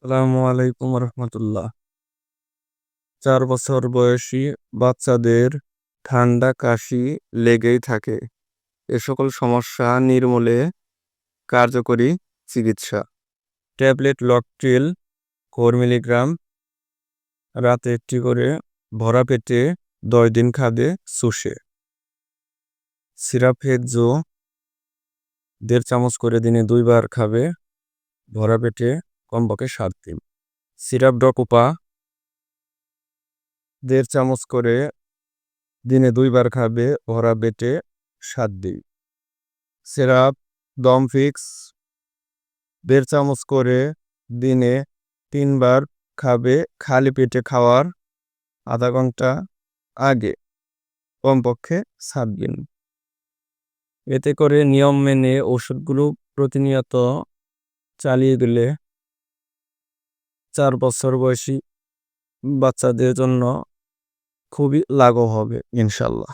আসসালামু আলাইকুম রহমতুল্লাহ। 4 বছর বয়সী বাচ্চাদের ঠান্ডা কাশি লেগেই থাকে। এ সকল সমস্যা নির্মূলে কার্যকরী চিকিৎসা। ট্যাবলেট লকটিল 4 মিলিগ্রাম রাতে একটি করে ভরা পেটে 10 দিন খাবে চুষে। সিরাপ হেক্সো 1.5 চামচ করে দিনে 2 বার খাবে ভরা পেটে কমপক্ষে 7 দিন। সিরাপ ডকোপা 1.5 চামচ করে দিনে 2 বার খাবে ভরা পেটে 7 দিন। সিরাপ দমফিক্স 1.5 চামচ করে দিনে 3 বার খাবে খালি পেটে খাওয়ার আধা ঘন্টা আগে কমপক্ষে 7 দিন। এতে করে নিয়ম মেনে ওষুধগুলো প্রতিনিয়ত চালিয়ে গেলে 4 বছর বয়সী বাচ্চাদের জন্য খুবই লাঘব হবে ইনশাল্লাহ।